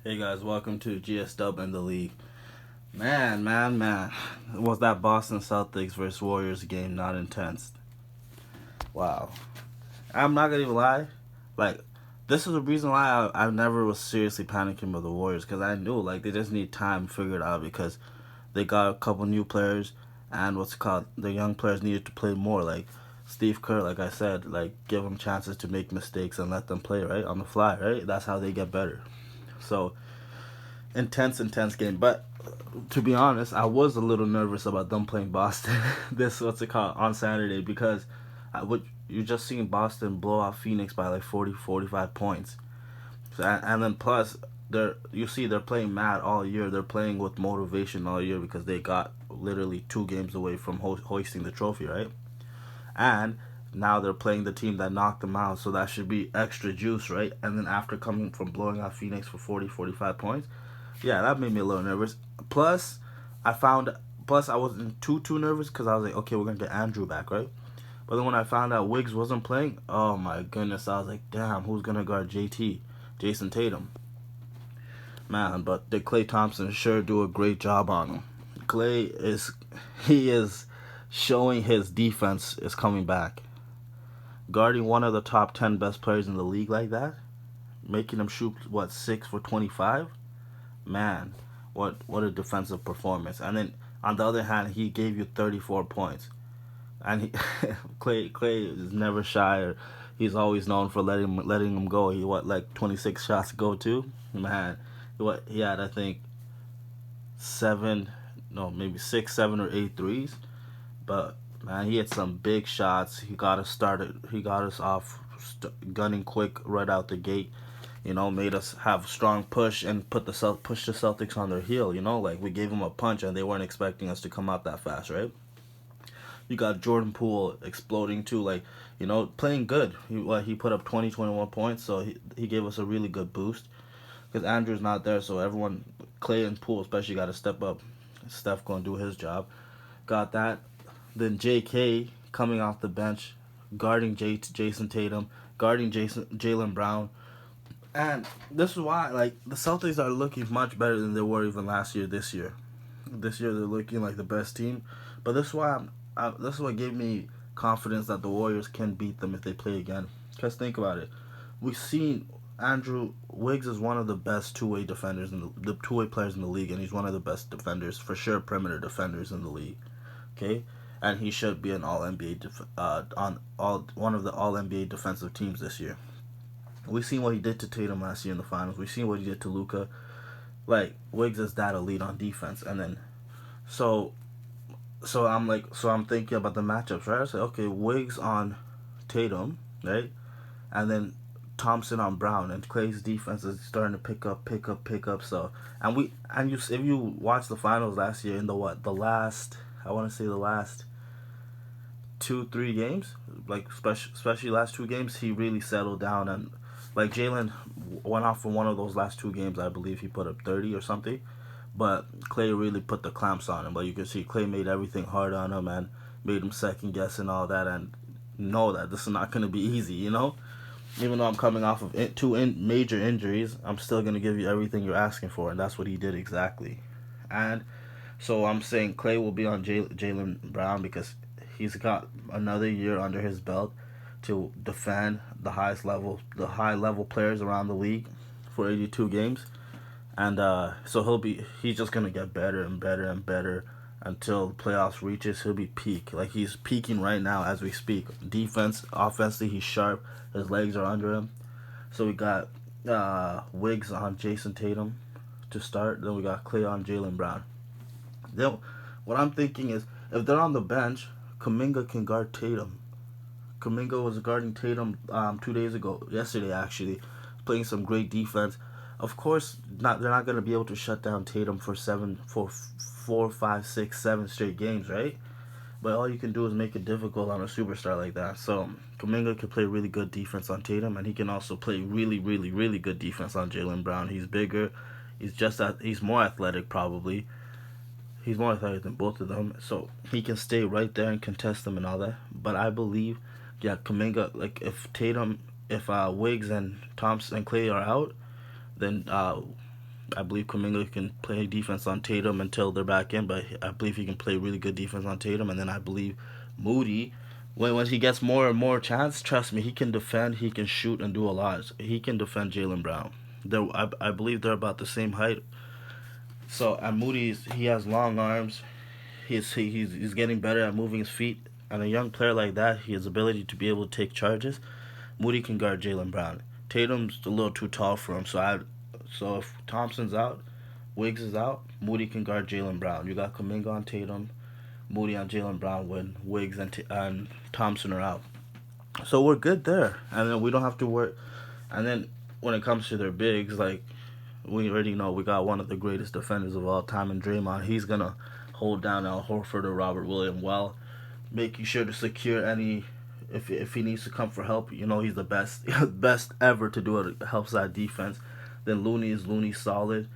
Hey guys, welcome to GS Dub and the League. Man. Was that Boston Celtics versus Warriors game not intense? Wow. I'm not gonna even lie. Like, this is the reason why I never was seriously panicking about the Warriors because I knew, like, they just need time figured out because they got a couple new players and what's it called, the young players needed to play more. Like, Steve Kerr, like I said, like, give them chances to make mistakes and let them play, right? On the fly, right? That's how they get better. So, intense game. But to be honest, I was a little nervous about them playing Boston. This what's it called on Saturday because you just seen Boston blow out Phoenix by like 40, 45 points. So, and then plus they're playing mad all year. They're playing with motivation all year because they got literally 2 games away from hoisting the trophy, right? And now they're playing the team that knocked them out, so that should be extra juice, right? And then after coming from blowing out Phoenix for 40, 45 points, yeah, that made me a little nervous. Plus, I found plus I wasn't too nervous because I was like, okay, we're gonna get Andrew back, right? But then when I found out Wiggs wasn't playing, oh my goodness, I was like, damn, who's gonna guard JT, Jason Tatum, man? But the Klay Thompson sure do a great job on him. Klay he is showing his defense is coming back, guarding one of the top 10 best players in the league like that, making him shoot what 6 for 25. Man, what a defensive performance. And then on the other hand, he gave you 34 points. And Klay is never shy. He's always known for letting him go. He what like 26 shots to go to. Man, what he had I think seven, no maybe six, 7 or 8 threes. But man, he had some big shots. He got us started. He got us off gunning quick right out the gate. Made us have a strong push and push the Celtics on their heel. Like we gave them a punch and they weren't expecting us to come out that fast, right? You got Jordan Poole exploding too, like playing good. He put up 20, 21 points, so he gave us a really good boost. Because Andrew's not there, so everyone, Klay and Poole especially, got to step up. Steph gonna do his job. Got that. Then J.K. coming off the bench, guarding Jason Tatum, guarding Jaylen Brown. And this is why, like, the Celtics are looking much better than they were even last year. This year they're looking like the best team. But this is what gave me confidence that the Warriors can beat them if they play again. Cause think about it, we've seen Andrew Wiggs is one of the best two-way defenders in the two-way players in the league, and he's one of the best defenders for sure, perimeter defenders in the league. Okay, and he should be an All NBA on all one of the All NBA defensive teams this year. We've seen what he did to Tatum last year in the finals. We've seen what he did to Luka. Like Wiggs is that elite on defense, and then so I'm thinking about the matchups, right? I say okay, Wiggs on Tatum, right, and then Thompson on Brown, and Klay's defense is starting to pick up. So if you watch the finals last year in the last I want to say the last 2 3 games, like especially last 2 games, he really settled down and like Jalen went off from one of those last 2 games. I believe he put up 30 or something, but Klay really put the clamps on him. But you can see Klay made everything hard on him and made him second guess and all that, and know that this is not going to be easy. Even though I'm coming off of major injuries, I'm still going to give you everything you're asking for, and that's what he did exactly. And so I'm saying Klay will be on Jaylen Brown because he's got another year under his belt to defend the high level players around the league for 82 games, and so he's just gonna get better and better and better until the playoffs reaches. He'll be peak, like he's peaking right now as we speak. Defense, offensively, he's sharp. His legs are under him. So we got Wiggs on Jason Tatum to start. Then we got Klay on Jaylen Brown. Then what I'm thinking is if they're on the bench, Kuminga can guard Tatum. Kuminga was guarding Tatum 2 days ago, yesterday actually, playing some great defense. Of course, they're not going to be able to shut down Tatum for 4, 5, 6, 7 straight games, right? But all you can do is make it difficult on a superstar like that. So Kuminga can play really good defense on Tatum, and he can also play really, really, really good defense on Jaylen Brown. He's bigger. He's more athletic probably. He's more athletic than both of them, so he can stay right there and contest them and all that. But I believe, yeah, Kuminga, like if Wiggs and Thompson and Klay are out, then I believe Kuminga can play defense on Tatum until they're back in, but I believe he can play really good defense on Tatum. And then I believe Moody, when he gets more and more chance, trust me, he can defend, he can shoot, and do a lot. He can defend Jaylen Brown. I believe they're about the same height. So and he has long arms. He's getting better at moving his feet. And a young player like that, his ability to be able to take charges, Moody can guard Jaylen Brown. Tatum's a little too tall for him, so if Thompson's out, Wiggs is out, Moody can guard Jaylen Brown. You got Kuminga on Tatum, Moody on Jaylen Brown when Wiggs and Thompson are out. So we're good there, and then we don't have to worry. And then when it comes to their bigs, like we already know, we got one of the greatest defenders of all time in Draymond. He's gonna hold down Al Horford or Robert Williams well, making sure to secure any. If he needs to come for help, he's the best best ever to do it. Help side defense. Then Looney solid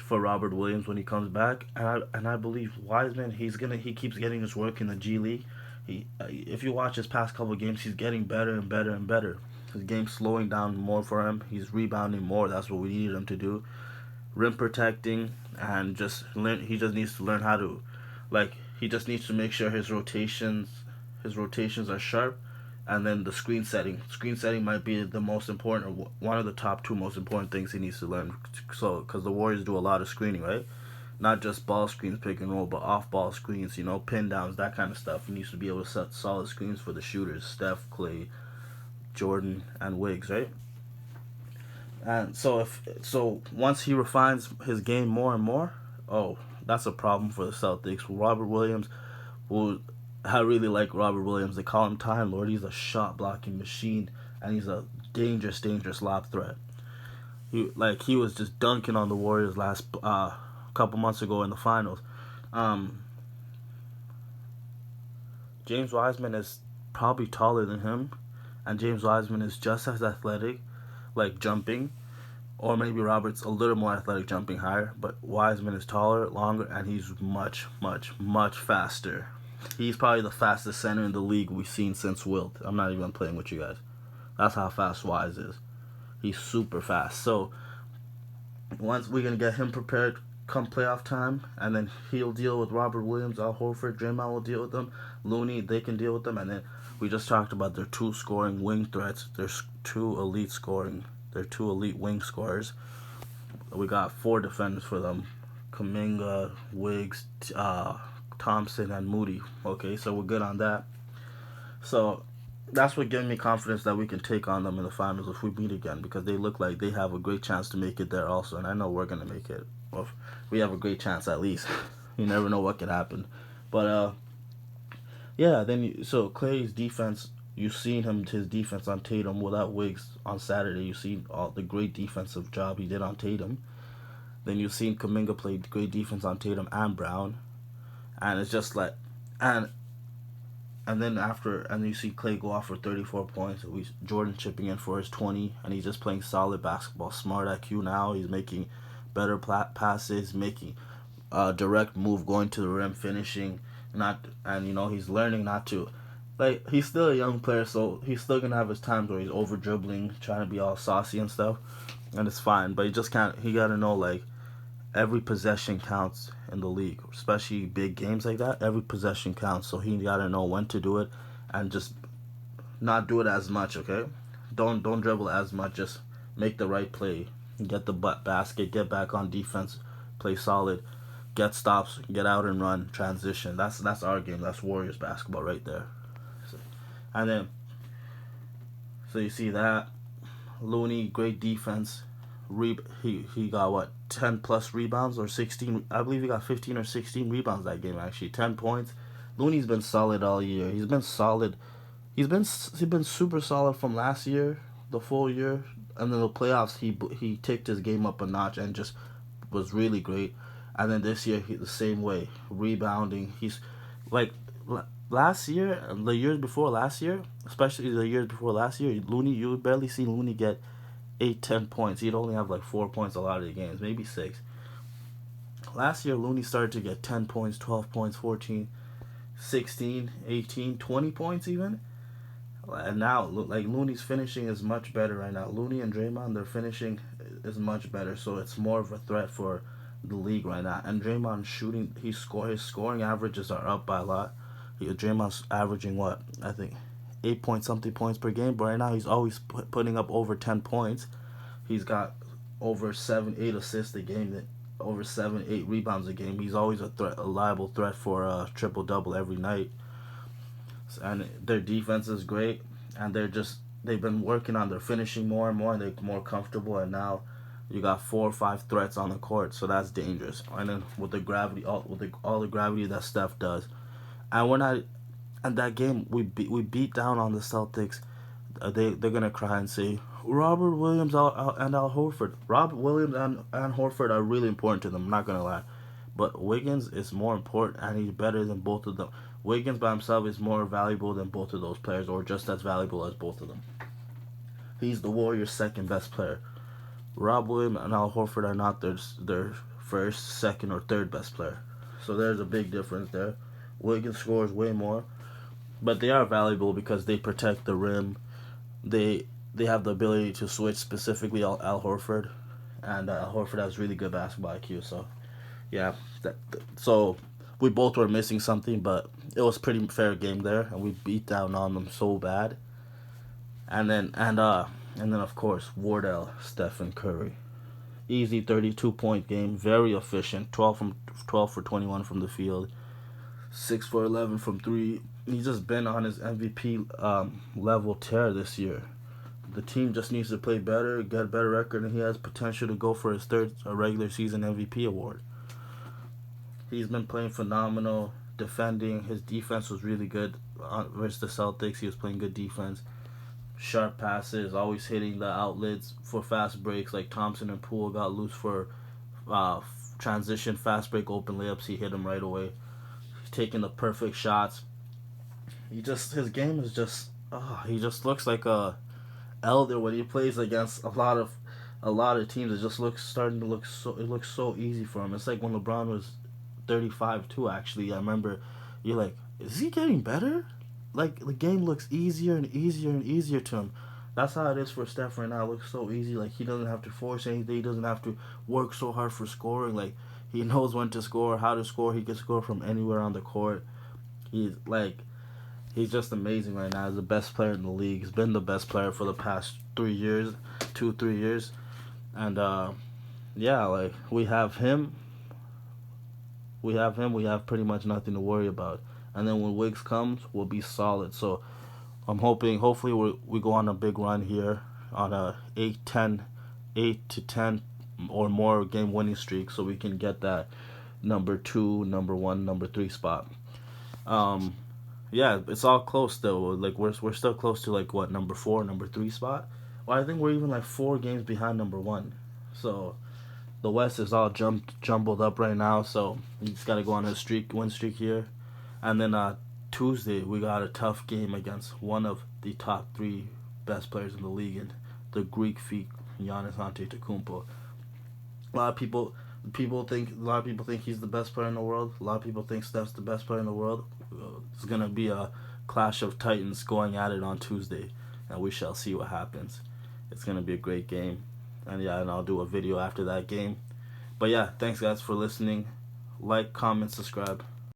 for Robert Williams when he comes back, and I believe Wiseman, he keeps getting his work in the G League. If you watch his past couple of games, he's getting better and better and better. His game's slowing down more for him. He's rebounding more. That's what we needed him to do. Rim protecting, and he just needs to learn how to, he just needs to make sure his rotations are sharp, and then the screen setting. Screen setting might be the most important, or one of the top two most important things he needs to learn. So, because the Warriors do a lot of screening, right? Not just ball screens, pick and roll, but off-ball screens, pin downs, that kind of stuff. He needs to be able to set solid screens for the shooters, Steph, Clay, Jordan, and Wiggs, right? And so once he refines his game more and more, that's a problem for the Celtics. Robert Williams I really like Robert Williams. They call him Time Lord. He's a shot blocking machine, and he's a dangerous lob threat. He was just dunking on the Warriors last couple months ago in the finals. James Wiseman is probably taller than him, and James Wiseman is just as athletic, jumping, or maybe Robert's a little more athletic jumping higher, but Wiseman is taller, longer, and he's much, much, much faster. He's probably the fastest center in the league we've seen since Wilt. I'm not even playing with you guys. That's how fast Wise is. He's super fast. So once we're going to get him prepared come playoff time, and then he'll deal with Robert Williams, Al Horford, Draymond will deal with them. Looney, they can deal with them. And then we just talked about their two scoring wing threats. There's two elite wing scorers. We got four defenders for them. Kuminga, Wiggs, Thompson, and Moody. Okay, so we're good on that. So that's what giving me confidence that we can take on them in the finals if we meet again, because they look like they have a great chance to make it there also, and I know we're going to make it. Well, we have a great chance at least. You never know what could happen. But, yeah, so Clay's defense, you've seen his defense on Tatum without Wiggs on Saturday. You've seen all the great defensive job he did on Tatum. Then you've seen Kuminga play great defense on Tatum and Brown. And it's just and then you see Clay go off for 34 points. Jordan chipping in for his 20, and he's just playing solid basketball. Smart IQ now. He's making better passes, making direct move, going to the rim, finishing. He's learning not to. He's still a young player, so he's still gonna have his times where he's over dribbling, trying to be all saucy and stuff, and it's fine. But he just can't. He gotta know every possession counts in the league, especially big games like that. Every possession counts, so he gotta know when to do it, and just not do it as much. Okay, don't dribble as much. Just make the right play, get the basket, get back on defense, play solid, get stops, get out and run, transition. That's our game. That's Warriors basketball right there. And then, so you see that Looney, great defense. He got what, 10 plus rebounds or 16? I believe he got 15 or 16 rebounds that game actually. 10 points. Looney's been solid all year. He's been solid. He's been super solid from last year, the full year, and then the playoffs he ticked his game up a notch and just was really great. And then this year the same way, rebounding. He's last year, the years before last year, especially the years before last year, Looney, you would barely see Looney get 8-10 points. He'd only have 4 points a lot of the games, maybe 6. Last year, Looney started to get 10 points, 12 points, 14, 16, 18, 20 points even. And now, like Looney's finishing is much better right now. Looney and Draymond, their finishing is much better, so it's more of a threat for the league right now. And Draymond shooting, his scoring averages are up by a lot. Draymond's averaging what, I think 8 point something points per game, but right now he's always putting up over 10 points. He's got over 7, 8 assists a game, over 7, 8 rebounds a game. He's always a liable threat for a triple double every night. And their defense is great, and they've been working on their finishing more and more, and they're more comfortable. And now you got 4 or 5 threats on the court, so that's dangerous. And then with the gravity, all the gravity that Steph does, and we're not. And that game we beat down on the Celtics. They're gonna cry and say Robert Williams and Al Horford. Robert Williams and Horford are really important to them. I'm not gonna lie, but Wiggins is more important, and he's better than both of them. Wiggins by himself is more valuable than both of those players, or just as valuable as both of them. He's the Warriors' second best player. Rob Williams and Al Horford are not their first, second, or third best player. So there's a big difference there. Wiggins scores way more, but they are valuable because they protect the rim. They have the ability to switch, specifically Al Horford, and Al Horford has really good basketball IQ. So yeah, so we both were missing something, but it was a pretty fair game there, and we beat down on them so bad. And then of course Wardell, Stephen Curry, easy 32-point game, very efficient, 12 for 21 from the field, 6 for 11 from three. He's just been on his MVP level tear this year. The team just needs to play better, get a better record, and he has potential to go for his third regular season MVP award. He's been playing phenomenal, defending. His defense was really good versus the Celtics. He was playing good defense. Sharp passes, always hitting the outlets for fast breaks. Like Thompson and Poole got loose for transition fast break open layups. He hit them right away. He's taking the perfect shots. His game is just he just looks like a elder when he plays against a lot of teams. It just looks so easy for him. It's like when LeBron was 35 too. Actually, I remember you're like, is he getting better? Like the game looks easier and easier and easier to him. That's how it is for Steph right now. It looks so easy. Like he doesn't have to force anything. He doesn't have to work so hard for scoring. Like he knows when to score, how to score. He can score from anywhere on the court. He's just amazing right now. He's the best player in the league. He's been the best player for the past 3 years, 2 3 years, and yeah, like we have him. We have pretty much nothing to worry about. And then when Wiggs comes, we'll be solid. So hopefully we go on a big run here on a 8 to 10 or more game winning streak, so we can get that number 2, number 1, number 3 spot. Yeah, it's all close though. Like we're still close to like what, number 4, number 3 spot. Well, I think we're even like 4 games behind number 1. So the West is all jumbled up right now. So you just gotta go on a win streak here. And then Tuesday we got a tough game against one of the top 3 best players in the league, and the Greek freak Giannis Antetokounmpo. A lot of people think he's the best player in the world. A lot of people think Steph's the best player in the world. It's gonna be a clash of titans going at it on Tuesday, and we shall see what happens. It's gonna be a great game, and I'll do a video after that game. But yeah, thanks guys for listening. Like, comment, subscribe.